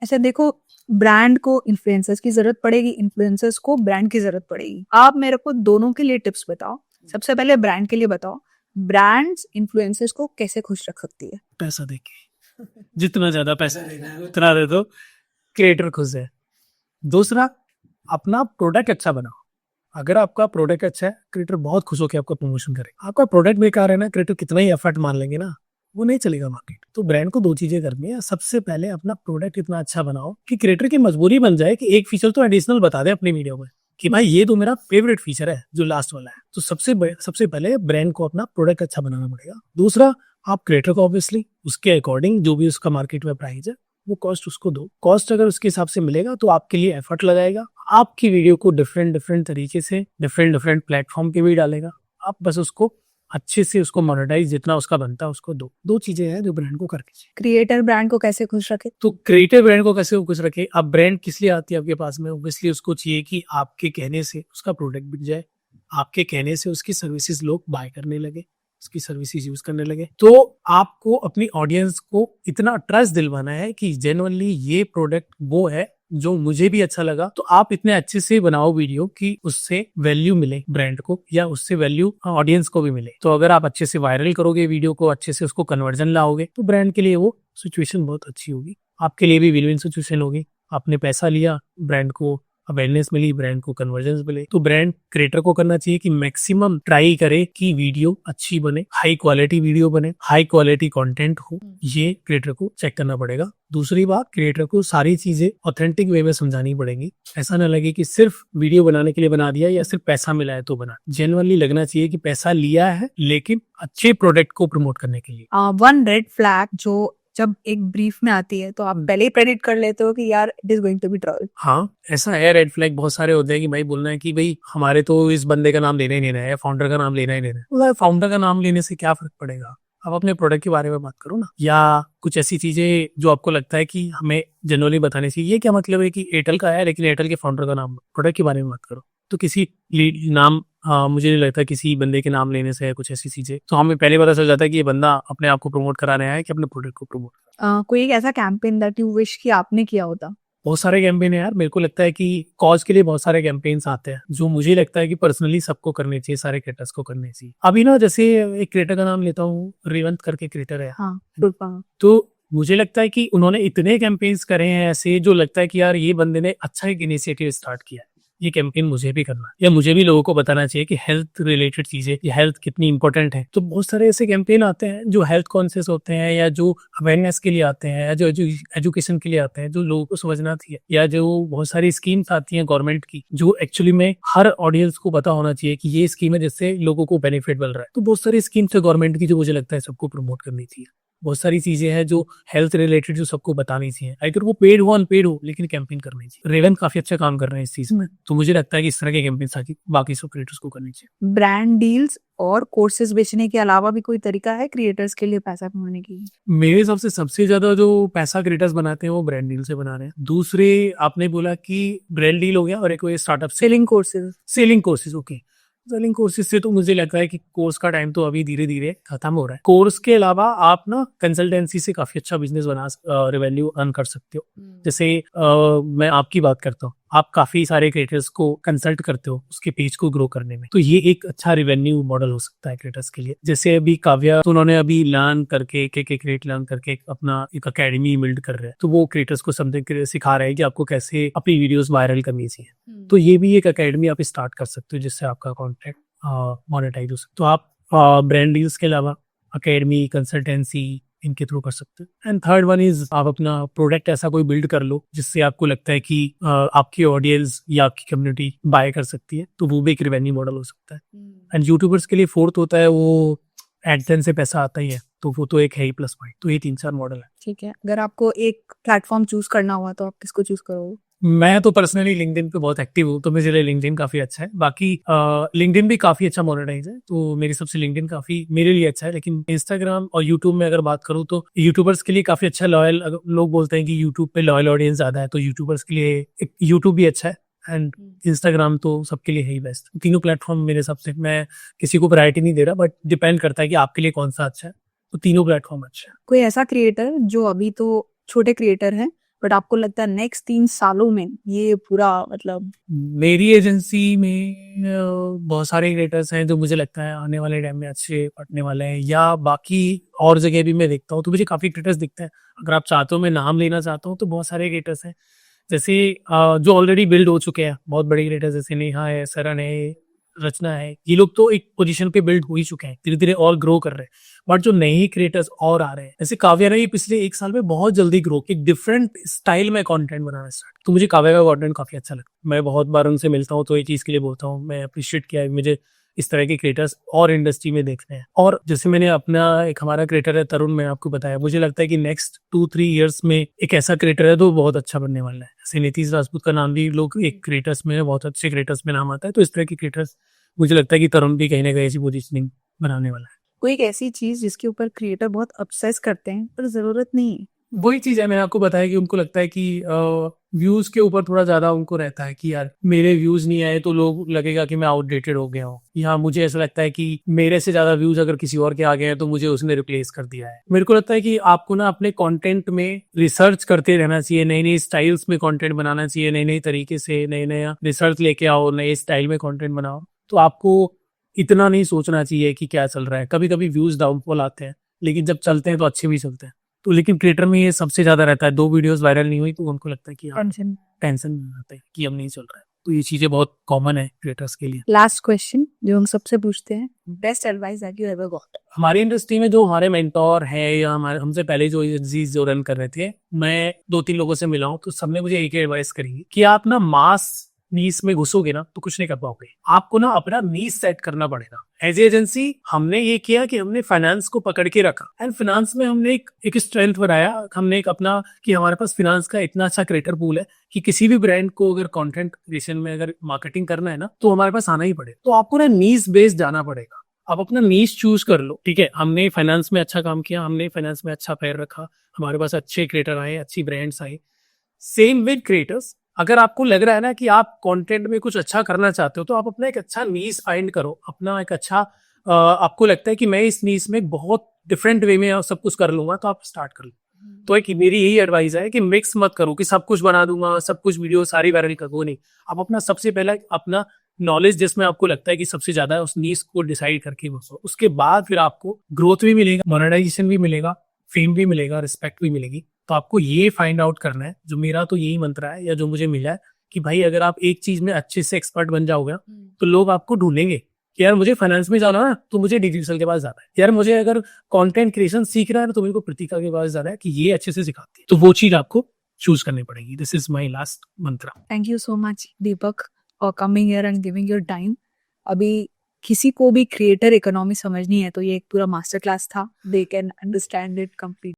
ऐसे देखो, ब्रांड को इन्फ्लुएंसर्स की ज़रूरत पड़ेगी, इन्फ्लुएंसर्स को ब्रांड की ज़रूरत पड़ेगी। आप मेरे को दोनों के लिए टिप्स बताओ। सबसे पहले ब्रांड के लिए बताओ, ब्रांड्स इन्फ्लुएंसर्स को कैसे खुश रख सकती है? पैसा देके, जितना ज्यादा पैसा देना है उतना दे दो, क्रिएटर खुश है। दूसरा, अपना प्रोडक्ट अच्छा बनाओ। अगर आपका प्रोडक्ट अच्छा है, क्रिएटर बहुत खुश होकर आपका प्रमोशन करेगा। आपका प्रोडक्ट बेकार है ना, क्रिएटर कितना ही एफर्ट मान लेंगे ना, वो नहीं चलेगा मार्केट। तो ब्रांड को दो चीजें करनी है। सबसे पहले अपना प्रोडक्ट इतना अच्छा बनाओ कि क्रिएटर की मजबूरी बन जाए कि एक फीचर तो एडिशनल बता दे अपनी वीडियो में कि भाई ये तो मेरा फेवरेट फीचर है जो लास्ट वाला है। तो सबसे पहले ब्रांड को अपना प्रोडक्ट अच्छा बनाना पड़ेगा। दूसरा, आप क्रिएटर को ऑब्वियसली उसके अकॉर्डिंग जो भी उसका मार्केट में प्राइस है वो कॉस्ट उसको दो। कॉस्ट अगर उसके हिसाब से मिलेगा तो आपके लिए एफर्ट लगाएगा, आपकी वीडियो को डिफरेंट डिफरेंट तरीके से डिफरेंट प्लेटफॉर्म पे भी डालेगा। आप बस उसको अच्छे से उसको मोनेटाइज जितना उसका बनता है उसको दो। दो चीजें हैं जो ब्रांड को करके चाहिए। क्रिएटर ब्रांड को कैसे खुश रखे? तो क्रिएटिव ब्रांड को कैसे खुश रखे? अब ब्रांड किस लिए आती है आपके पास में? ऑब्वियसली उसको चाहिए कि आपके कहने से उसका प्रोडक्ट बिक जाए, आपके कहने से उसकी सर्विसेज लोग बाय करने लगे, उसकी सर्विसेज यूज करने लगे। तो आपको अपनी ऑडियंस को इतना ट्रस्ट दिलवाना है कि जेन्युइनली ये प्रोडक्ट वो है जो मुझे भी अच्छा लगा। तो आप इतने अच्छे से बनाओ वीडियो कि उससे वैल्यू मिले ब्रांड को या उससे वैल्यू ऑडियंस को भी मिले। तो अगर आप अच्छे से वायरल करोगे वीडियो को, अच्छे से उसको कन्वर्जन लाओगे, तो ब्रांड के लिए वो सिचुएशन बहुत अच्छी होगी, आपके लिए भी विन विन सिचुएशन होगी। आपने पैसा लिया, ब्रांड को अवेयरनेस मिली, ब्रांड को कन्वर्जन मिले। तो ब्रांड क्रिएटर को करना चाहिए कि मैक्सिमम ट्राई करे कि वीडियो अच्छी बने, हाई क्वालिटी वीडियो बने, हाई क्वालिटी कंटेंट हो। ये क्रिएटर को चेक करना पड़ेगा। दूसरी बात, क्रिएटर को सारी चीजें ऑथेंटिक वे में समझानी पड़ेगी। ऐसा ना लगे कि सिर्फ वीडियो बनाने के लिए बना दिया या सिर्फ पैसा मिला है तो बना। जेन्युइनली लगना चाहिए कि पैसा लिया है लेकिन अच्छे प्रोडक्ट को प्रमोट करने के लिए। वन रेड फ्लैग जो जब एक ब्रीफ में आती है तो आप पहले ही प्रेडिक्ट कर लेते हो कि यार it is going to be troll. हाँ, ऐसा है। रेड फ्लैग बहुत सारे होते हैं कि भाई बोलना है कि भाई हमारे तो इस बंदे का नाम लेना ही लेना है, फाउंडर का नाम लेना ही लेना है। तो फाउंडर का नाम लेने से क्या फर्क पड़ेगा? आप अपने प्रोडक्ट के बारे में बात करो ना, या कुछ ऐसी चीजें जो आपको लगता है कि हमें जनरली बतानी चाहिए। ये क्या मतलब है कि एयरटेल का है लेकिन एयरटेल के फाउंडर का नाम, प्रोडक्ट के बारे में बात करो। तो किसी नाम, मुझे नहीं लगता किसी बंदे के नाम लेने से है कुछ ऐसी चीजें, तो हमें पहले पता चल जाता है कि ये बंदा अपने आप को प्रमोट करा रहा है कि अपने प्रोडक्ट को प्रमोट। कोई एक ऐसा कैंपेन दैट यू विश कि आपने किया होता? बहुत सारे कैंपेन है यार। मेरे को लगता है कि कॉज के लिए बहुत सारे कैंपेन्स आते हैं जो मुझे लगता है कि पर्सनली सबको करने चाहिए, सारे क्रिएटर्स को करने चाहिए। अभी ना जैसे एक क्रिएटर का नाम लेता हूँ, रेवंत करके क्रिएटर है। हाँ, तो मुझे लगता है कि उन्होंने इतने कैंपेन्स करे हैं ऐसे, जो लगता है कि यार ये बंदे ने अच्छा एक इनिशिएटिव स्टार्ट किया है, ये कैंपेन मुझे भी करना है, या मुझे भी लोगों को बताना चाहिए कि हेल्थ रिलेटेड चीजें, या हेल्थ कितनी इंपॉर्टेंट है। तो बहुत सारे ऐसे कैंपेन आते हैं जो हेल्थ कॉन्शियस होते हैं, या जो अवेयरनेस के लिए आते हैं, या जो एजुकेशन के लिए आते हैं, जो लोगों को समझना चाहिए, या जो बहुत सारी स्कीम्स आती हैं गवर्नमेंट की, जो एक्चुअली में हर ऑडियंस को पता होना चाहिए कि ये स्कीम है जिससे लोगों को बेनिफिट मिल रहा है। तो बहुत सारी स्कीम्स है गवर्नमेंट की जो मुझे लगता है सबको प्रमोट करनी चाहिए। बहुत सारी चीजें हैं जो हेल्थ रिलेटेड जो सबको बतानी चाहिए, अगर वो पेड हो अनपेड हो, लेकिन कैंपेन करनी चाहिए। रेवन काफी अच्छा काम कर रहे हैं इस चीज में, तो मुझे लगता है कि इस तरह के कैंपेन साथ बाकी सब क्रिएटर्स को करनी चाहिए। ब्रांड डील्स और कोर्सेज बेचने के अलावा भी कोई तरीका है क्रिएटर्स के लिए पैसा कमाने की? मेरे हिसाब से सबसे ज्यादा जो पैसा क्रिएटर्स बनाते हैं वो ब्रांड डील से बना रहे हैं। दूसरे आपने बोला कि ब्रांड डील हो गया, और एक वो startup selling courses. Selling courses. Okay, selling courses से तो मुझे लगता है कि कोर्स का टाइम तो अभी धीरे धीरे खत्म हो रहा है। कोर्स के अलावा आप ना कंसल्टेंसी से काफी अच्छा बिजनेस बना, रेवेन्यू अर्न कर सकते हो। जैसे मैं आपकी बात करता हूँ, आप काफी सारे क्रिएटर्स को कंसल्ट करते हो उसके पेज को ग्रो करने में, तो ये एक अच्छा रेवेन्यू मॉडल हो सकता है क्रिएटर्स के लिए। जैसे अभी काव्या, तो उन्होंने अभी लर्न करके के क्रिएट लर्न करके अपना एक अकेडमी बिल्ड कर रहे हैं। तो वो क्रिएटर्स को समथिंग सिखा रहे हैं कि आपको कैसे अपनी वीडियोस वायरल करनी चाहिए। तो ये भी एक अकेडमी आप स्टार्ट कर सकते हो जिससे आपका कॉन्टेंट मोनेटाइज हो सकता है। तो आप ब्रांड डील्स के अलावा अकेडमी, कंसल्टेंसी, इनके थ्रू कर सकते हैं। एंड थर्ड वन इज, आप अपना प्रोडक्ट ऐसा कोई बिल्ड कर लो जिससे आपको लगता है कि आपकी ऑडियंस या आपकी कम्युनिटी बाय कर सकती है, तो वो भी एक रेवेन्यू मॉडल हो सकता है। एंड यूट्यूबर्स के लिए फोर्थ होता है वो एडसेंस से पैसा आता ही है, तो वो तो एक है ही प्लस पॉइंट। तो ये 3-4 मॉडल है। ठीक है, अगर आपको एक प्लेटफॉर्म चूज करना हुआ तो आप किसको चूज करोगे? मैं तो पर्सनली लिंक्डइन पे बहुत एक्टिव हूँ, तो मेरे लिए लिंक्डइन काफी अच्छा है। बाकी लिंक्डइन भी काफी अच्छा मोनेटाइज है, तो मेरे सबसे लिंक्डइन काफी मेरे लिए अच्छा है। लेकिन इंस्टाग्राम और यूट्यूब में अगर बात करूँ तो यूट्यूबर्स के लिए काफी अच्छा लॉयल, लोग बोलते हैं कि यूट्यूब पे लॉयल ऑडियंस ज्यादा है, तो यूट्यूबर्स के लिए यूट्यूब भी अच्छा है। एंड इंस्टाग्राम तो सबके लिए है ही बेस्ट। तीनों प्लेटफॉर्म मेरे हिसाब से, मैं किसी को प्रायोरिटी नहीं दे रहा, बट डिपेंड करता है कि आपके लिए कौन सा अच्छा है। तो तीनों प्लेटफॉर्म अच्छा है। कोई ऐसा क्रिएटर जो अभी तो छोटे क्रिएटर है बट आपको लगता है नेक्स्ट 3 सालों में ये पूरा मतलब मेरी एजेंसी में बहुत सारे क्रिएटर्स हैं जो मुझे लगता है आने वाले टाइम में अच्छे पढ़ने वाले हैं, या बाकी और जगह भी मैं देखता हूँ तो मुझे काफ़ी क्रिएटर्स दिखते हैं। अगर आप चाहते हो मैं नाम लेना चाहता हूँ तो बहुत सारे क्रिएटर्स हैं, जैसे जो ऑलरेडी बिल्ड हो चुके हैं, बहुत बड़े क्रिएटर्स जैसे नेहा है, सरन है, रचना है। ये लोग तो एक पोजीशन पे बिल्ड हो ही चुके हैं, धीरे धीरे और ग्रो कर रहे हैं। बट जो नए क्रिएटर्स और आ रहे हैं, जैसे काव्या ने पिछले 1 साल में बहुत जल्दी ग्रो किया, एक डिफरेंट स्टाइल में कंटेंट बनाना स्टार्ट। तो मुझे काव्या का कंटेंट काफी अच्छा लगता है। मैं बहुत बार उनसे मिलता हूँ तो ये चीज के लिए बोलता हूँ, मैं अप्रिशिएट किया है मुझे इस तरह के क्रिएटर्स और इंडस्ट्री में देखने हैं। और जैसे मैंने अपना एक हमारा क्रिएटर है तरुण, मैं आपको बताया, मुझे लगता है कि नेक्स्ट 2-3 ईयर्स में एक ऐसा क्रिएटर है तो बहुत अच्छा बनने वाला है। जैसे नीतीश राजपूत का नाम भी लोग एक क्रिएटर्स में, बहुत अच्छे क्रिएटर्स में नाम आता है, तो इस तरह के क्रिएटर्स मुझे लगता है कि तरुण भी कहीं ना कहीं ऐसी पोजीशनिंग बनाने वाला है। कोई एक ऐसी चीज जिसके ऊपर क्रिएटर बहुत ऑब्सेस करते हैं पर जरूरत नहीं है? वही चीज है, मैंने आपको बताया कि उनको लगता है कि व्यूज के ऊपर थोड़ा ज्यादा उनको रहता है कि यार मेरे व्यूज नहीं आए तो लोग लगेगा कि मैं आउटडेटेड हो गया हूँ, या मुझे ऐसा लगता है कि मेरे से ज्यादा व्यूज अगर किसी और के आ गए हैं तो मुझे उसने रिप्लेस कर दिया है। मेरे को लगता है कि आपको ना अपने कंटेंट में रिसर्च करते रहना चाहिए, नई नई स्टाइल्स में कंटेंट बनाना चाहिए, नए नए तरीके से नए नया रिसर्च लेके आओ, नए स्टाइल में कंटेंट बनाओ। तो आपको इतना नहीं सोचना चाहिए कि क्या चल रहा है। कभी कभी व्यूज डाउनफॉल आते हैं, लेकिन जब चलते हैं तो अच्छे भी चलते हैं। तो लेकिन क्रिएटर में ये सबसे ज्यादा रहता है, 2 वीडियोस वायरल नहीं हुई तो उनको लगता है कि टेंशन में आते हैं कि अब नहीं चल रहा है। तो ये चीजें बहुत कॉमन है क्रिएटर्स के लिए। लास्ट क्वेश्चन जो हम सबसे पूछते हैं, best advice that you ever got? हमारी इंडस्ट्री में जो हमारे मेंटोर हैं या हमारे हमसे पहले जो एजेंसीज जो रन कर रहे थे, मैं 2-3 लोगों से मिला हूं तो सबने मुझे एक ही एडवाइस करी कि आप ना मास नीस में घुसोगे ना तो कुछ नहीं कर पाओगे, आपको ना अपना नीस सेट करना पड़ेगा। एज एजेंसी हमने ये किया कि हमने फाइनेंस को पकड़ के रखा, एंड फाइनेंस में हमने एक स्ट्रेंथ बनाया। हमने एक अपना कि हमारे पास फाइनेंस का इतना अच्छा क्रिएटर पूल है कि किसी भी ब्रांड को अगर कंटेंट क्रिएशन में अगर मार्केटिंग करना है ना तो हमारे पास आना ही पड़ेगा। तो आपको ना नीस बेस्ड जाना पड़ेगा, आप अपना नीश चूज कर लो। ठीक है, हमने फाइनेंस में अच्छा काम किया, हमने फाइनेंस में अच्छा पैर रखा, हमारे पास अच्छे क्रिएटर आए, अच्छी ब्रांड्स आए। सेम विद क्रिएटर्स, अगर आपको लग रहा है ना कि आप कंटेंट में कुछ अच्छा करना चाहते हो तो आप अपना एक अच्छा नीश फाइंड करो, अपना एक अच्छा आपको लगता है कि मैं इस नीश में बहुत डिफरेंट वे में सब कुछ कर लूंगा तो आप स्टार्ट कर लो। तो एक मेरी यही एडवाइस है कि मिक्स मत करो कि सब कुछ बना दूंगा, सब कुछ वीडियो सारी वायरल कर दो, नहीं। आप अपना सबसे पहला अपना नॉलेज जिसमें आपको लगता है कि सबसे ज्यादा उस नीश को डिसाइड करके बसो, उसके बाद फिर आपको ग्रोथ भी मिलेगा, मोनेटाइजेशन भी मिलेगा, फेम भी मिलेगा, रिस्पेक्ट भी मिलेगी। तो आपको ये फाइंड आउट करना है, जो मेरा तो यही मंत्र है या जो मुझे मिला है कि भाई अगर आप एक चीज में अच्छे से एक्सपर्ट बन जाओगे तो लोग आपको ढूंढेंगे कि यार मुझे फाइनेंस में जाना है तो मुझे डिजिटल के पास जाना है, यार मुझे अगर कंटेंट क्रिएशन सीख रहा है तो मेरे को प्रतीका के पास जाना है कि ये अच्छे से सिखाती है। तो वो चीज आपको चूज करनी पड़ेगी। दिस इज माई लास्ट मंत्र। Thank you so much Deepak for coming here and giving your time. अभी किसी को भी क्रिएटर इकोनॉमी समझनी है तो ये एक पूरा मास्टर क्लास था, they can understand it completely.